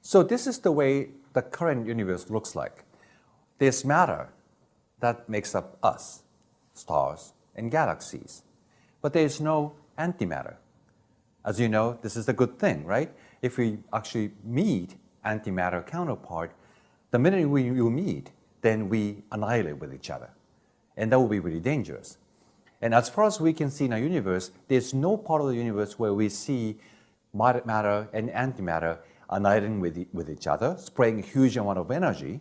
So this is the way the current universe looks like. There's matter that makes up us, stars and galaxies. But there's no antimatter. As you know, this is a good thing, right? If we actually meet antimatter counterpart, the minute you meet, then we annihilate with each other. And that would be really dangerous. And as far as we can see in our universe, there's no part of the universe where we see matter and antimatter annihilating with each other, spraying a huge amount of energy.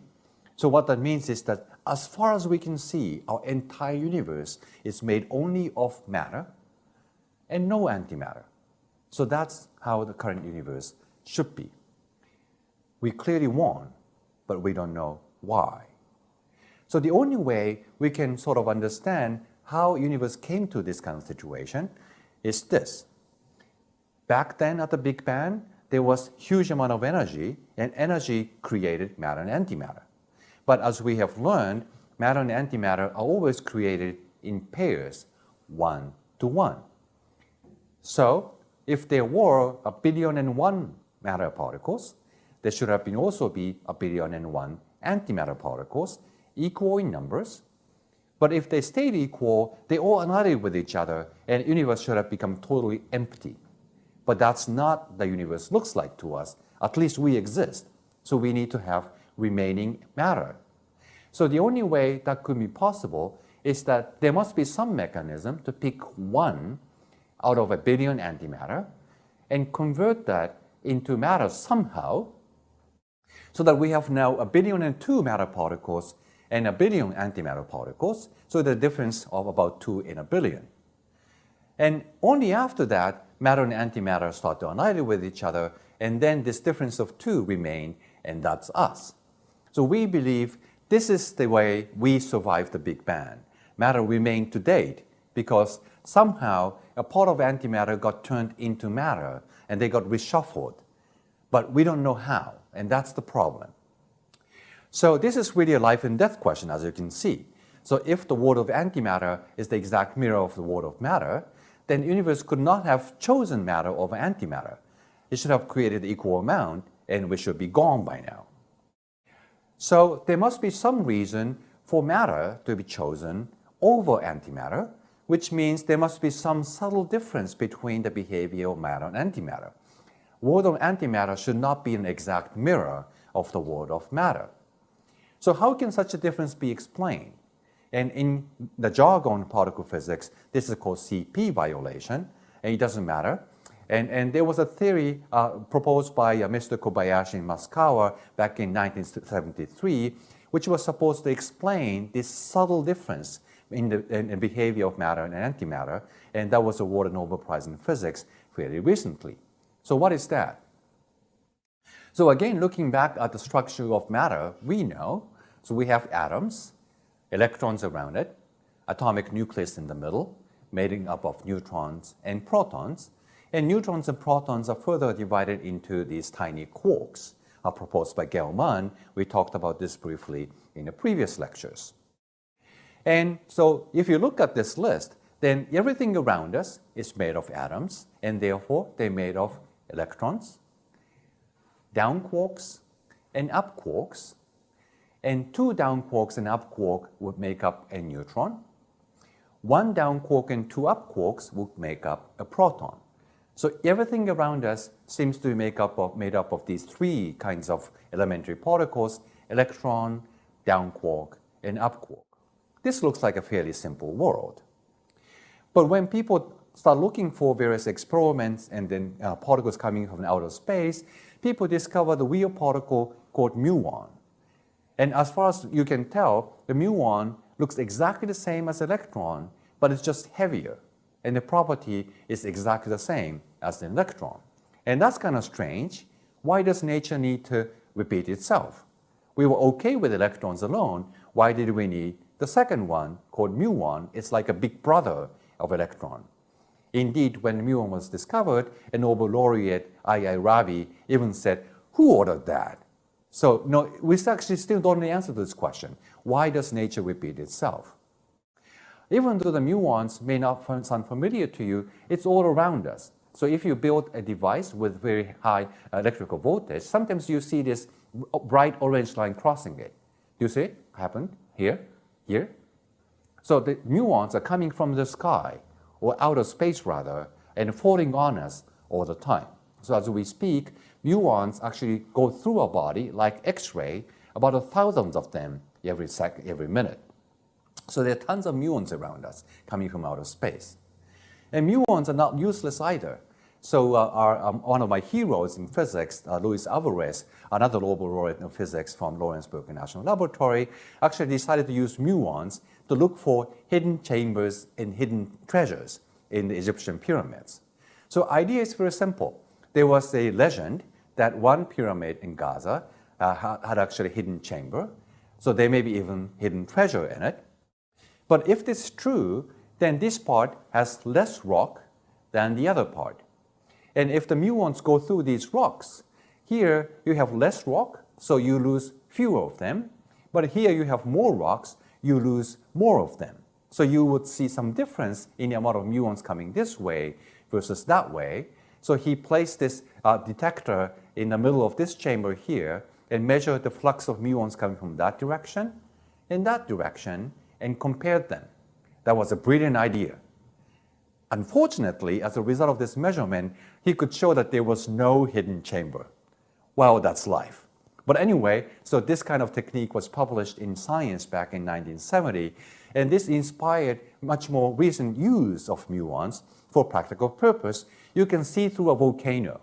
So what that means is that as far as we can see, our entire universe is made only of matter and no antimatter. So that's how the current universe should be. We clearly won, but we don't know why. So the only way we can sort of understand how the universe came to this kind of situation is this. Back then at the Big Bang, there was huge amount of energy, and energy created matter and antimatter. But as we have learned, matter and antimatter are always created in pairs, 1 to 1. So if there were 1,000,000,001 matter particles, there should have been also be 1,000,000,001 antimatter particles, equal in numbers. But if they stayed equal, they all annihilated with each other, and the universe should have become totally empty. But that's not the universe looks like to us. At least we exist. So we need to have remaining matter. So the only way that could be possible is that there must be some mechanism to pick one out of 1,000,000,000 antimatter and convert that into matter somehow, so that we have now 1,000,002 matter particles and 1,000,000,000 antimatter particles, so the difference of about 2 in 1,000,000,000. And only after that, matter and antimatter start to annihilate with each other, and then this difference of 2 remain, and that's us. So we believe this is the way we survived the Big Bang. Matter remained to date because somehow a part of antimatter got turned into matter and they got reshuffled. But we don't know how, and that's the problem. So this is really a life and death question, as you can see. So if the world of antimatter is the exact mirror of the world of matter, then the universe could not have chosen matter over antimatter. It should have created the equal amount, and we should be gone by now. So there must be some reason for matter to be chosen over antimatter, which means there must be some subtle difference between the behavior of matter and antimatter. World of antimatter should not be an exact mirror of the world of matter. So how can such a difference be explained? And in the jargon of particle physics, this is called CP violation, and it doesn't matter. And there was a theory proposed by Mr. Kobayashi and Masukawa back in 1973, which was supposed to explain this subtle difference in the behavior of matter and antimatter, and that was awarded a Nobel Prize in Physics fairly recently. So what is that? So again, looking back at the structure of matter, we know, so we have atoms, electrons around it, atomic nucleus in the middle, made up of neutrons and protons. And neutrons and protons are further divided into these tiny quarks, proposed by Gell-Mann. We talked about this briefly in the previous lectures. And so if you look at this list, then everything around us is made of atoms, and therefore they're made of electrons, down quarks, and up quarks. And 2 down quarks and up quark would make up a neutron. 1 down quark and 2 up quarks would make up a proton. So everything around us seems to be made up of these 3 kinds of elementary particles: electron, down quark, and up quark. This looks like a fairly simple world. But when people start looking for various experiments and then particles coming from outer space, people discover the real particle called muon. And as far as you can tell, the muon looks exactly the same as electron, but it's just heavier. And the property is exactly the same as the electron. And that's kind of strange. Why does nature need to repeat itself? We were okay with electrons alone. Why did we need the second one called muon? It's like a big brother of electron. Indeed, when muon was discovered, a Nobel laureate, I.I. Ravi, even said, "Who ordered that?" So no, we actually still don't know the answer to this question. Why does nature repeat itself? Even though the muons may not sound familiar to you, it's all around us. So if you build a device with very high electrical voltage, sometimes you see this bright orange line crossing it. You see it happen here, here. So the muons are coming from the sky, or outer space rather, and falling on us all the time. So as we speak, muons actually go through our body like X-ray, about 1,000 of them every minute. So there are tons of muons around us coming from outer space. And muons are not useless either. So one of my heroes in physics, Luis Alvarez, another Nobel laureate in physics from Lawrenceburg National Laboratory, actually decided to use muons to look for hidden chambers and hidden treasures in the Egyptian pyramids. So idea is very simple. There was a legend that one pyramid in Gaza had actually a hidden chamber. So there may be even hidden treasure in it. But if this is true, then this part has less rock than the other part. And if the muons go through these rocks, here you have less rock, so you lose fewer of them. But here you have more rocks, you lose more of them. So you would see some difference in the amount of muons coming this way versus that way. So he placed this detector in the middle of this chamber here and measured the flux of muons coming from that direction and that direction and compared them. That was a brilliant idea. Unfortunately, as a result of this measurement, he could show that there was no hidden chamber. Well, that's life. But anyway, so this kind of technique was published in Science back in 1970, and this inspired much more recent use of muons for practical purpose. You can see through a volcano.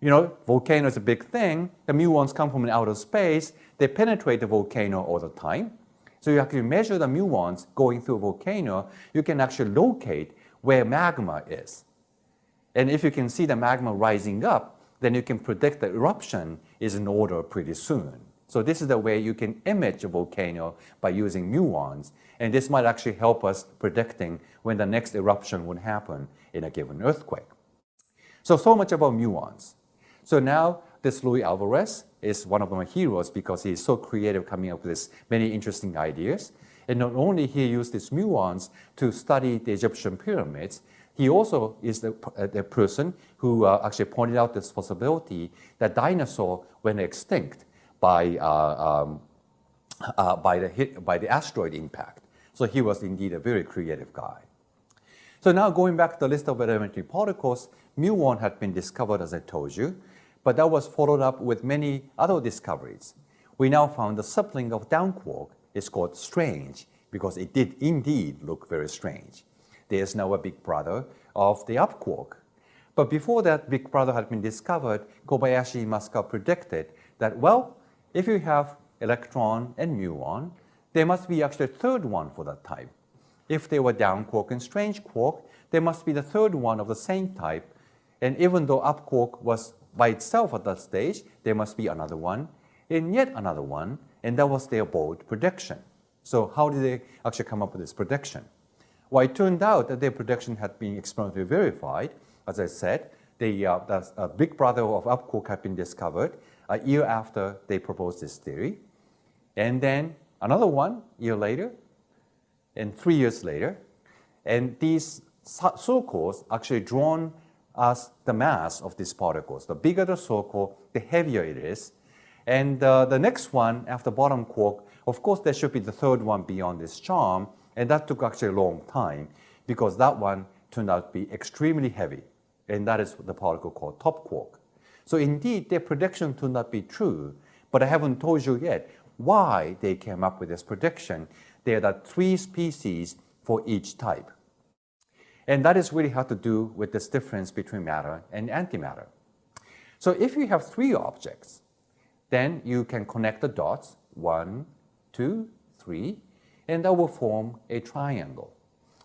You know, volcano is a big thing. The muons come from outer space. They penetrate the volcano all the time. So you actually measure the muons going through a volcano. You can actually locate where magma is. And if you can see the magma rising up, then you can predict the eruption is in order pretty soon. So this is the way you can image a volcano by using muons. And this might actually help us predicting when the next eruption would happen in a given earthquake. So much about muons. So now this Luis Alvarez is one of my heroes because he is so creative coming up with this many interesting ideas. And not only he used these muons to study the Egyptian pyramids, he also is the person who actually pointed out this possibility that dinosaurs went extinct by the asteroid impact. So he was indeed a very creative guy. So now going back to the list of elementary particles, muon had been discovered, as I told you, but that was followed up with many other discoveries. We now found the sibling of down quark is called strange because it did indeed look very strange. There is now a big brother of the up quark. But before that big brother had been discovered, Kobayashi and Maskawa predicted that, well, if you have electron and muon, there must be actually a third one for that type. If they were down quark and strange quark, there must be the third one of the same type. And even though up quark was by itself at that stage, there must be another one, and yet another one, and that was their bold prediction. So how did they actually come up with this prediction? Well, it turned out that their prediction had been experimentally verified. As I said, the big brother of up quark had been discovered a year after they proposed this theory. And then another one year later, and 3 years later. And these circles actually drawn as the mass of these particles. The bigger the circle, the heavier it is. And the next one after bottom quark, of course, there should be the third one beyond this charm. And that took actually a long time because that one turned out to be extremely heavy. And that is the particle called top quark. So indeed, their prediction turned out to be true. But I haven't told you yet why they came up with this prediction. There are 3 species for each type. And that is really had to do with this difference between matter and antimatter. So if you have 3 objects, then you can connect the dots, 1, 2, 3, and that will form a triangle.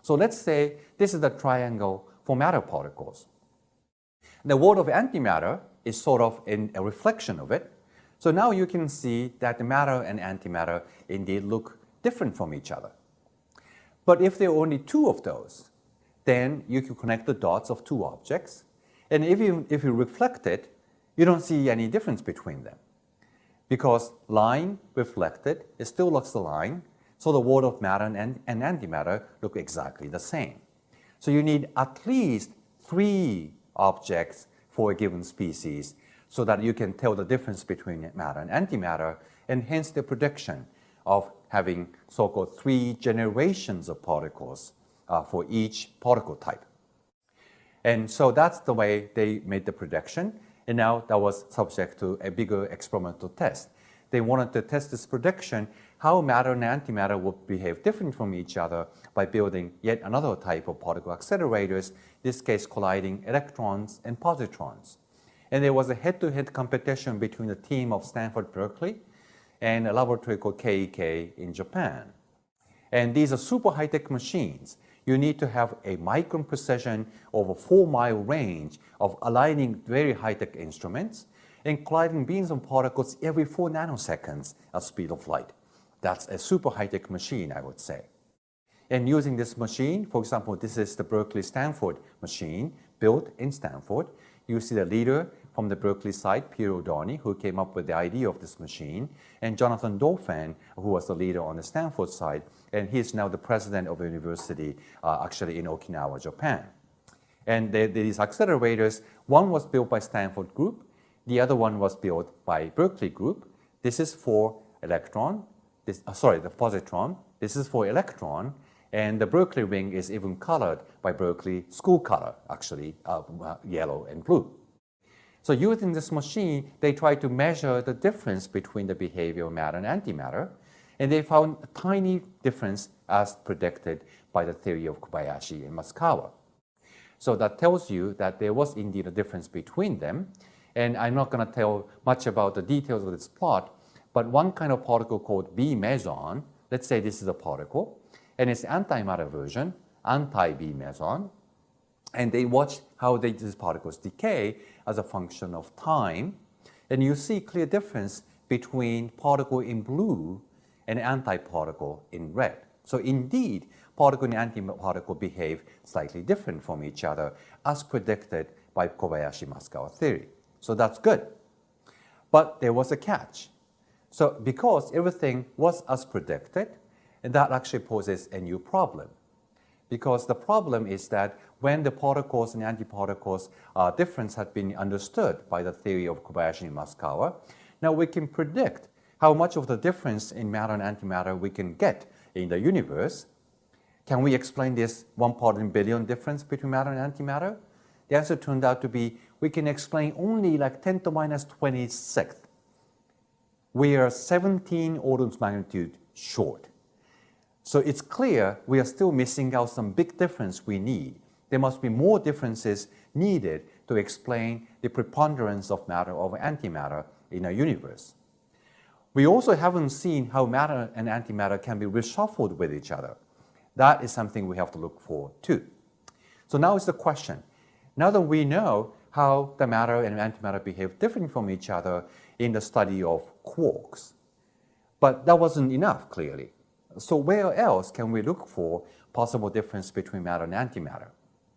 So let's say this is the triangle for matter particles. The world of antimatter is sort of a reflection of it. So now you can see that the matter and antimatter indeed look different from each other. But if there are only 2 of those, then you can connect the dots of 2 objects. And if you reflect it, you don't see any difference between them. Because line reflected, it still looks the line. So the world of matter and antimatter look exactly the same. So you need at least 3 objects for a given species so that you can tell the difference between matter and antimatter, and hence the prediction of having so-called 3 generations of particles for each particle type. And so that's the way they made the prediction, and now that was subject to a bigger experimental test. They wanted to test this prediction, how matter and antimatter would behave different from each other by building yet another type of particle accelerators, in this case colliding electrons and positrons. And there was a head-to-head competition between the team of Stanford Berkeley and a laboratory called KEK in Japan. And these are super high-tech machines. You need to have a micron precision over 4-mile range of aligning very high-tech instruments and colliding beams of particles every 4 nanoseconds at speed of light. That's a super high-tech machine, I would say. And using this machine, for example, this is the Berkeley-Stanford machine built in Stanford. You see the leader from the Berkeley side, Pierre O'Donnell, who came up with the idea of this machine, and Jonathan Dauphin, who was the leader on the Stanford side, and he's now the president of a university actually in Okinawa, Japan. And these accelerators, one was built by Stanford group, the other one was built by Berkeley group. This is for electron, the positron. This is for electron, and the Berkeley ring is even colored by Berkeley school color, actually, yellow and blue. So using this machine, they tried to measure the difference between the behavior of matter and antimatter, and they found a tiny difference as predicted by the theory of Kobayashi and Masukawa. So that tells you that there was indeed a difference between them, and I'm not going to tell much about the details of this plot, but one kind of particle called B-meson, let's say this is a particle, and its antimatter version, anti-B-meson, and they watched how these particles decay as a function of time, and you see clear difference between particle in blue and antiparticle in red. So indeed, particle and antiparticle behave slightly different from each other as predicted by Kobayashi-Masukawa theory. So that's good. But there was a catch. So because everything was as predicted, and that actually poses a new problem. Because the problem is that when the particles and antiparticles difference had been understood by the theory of Kobayashi and Masukawa, now we can predict how much of the difference in matter and antimatter we can get in the universe. Can we explain this 1 part in billion difference between matter and antimatter? The answer turned out to be we can explain only like 10 to minus 26th. We are 17 orders of magnitude short. So it's clear we are still missing out some big difference we need. There must be more differences needed to explain the preponderance of matter over antimatter in our universe. We also haven't seen how matter and antimatter can be reshuffled with each other. That is something we have to look for too. So now is the question. Now that we know how the matter and antimatter behave different from each other in the study of quarks, but that wasn't enough clearly. So where else can we look for possible difference between matter and antimatter?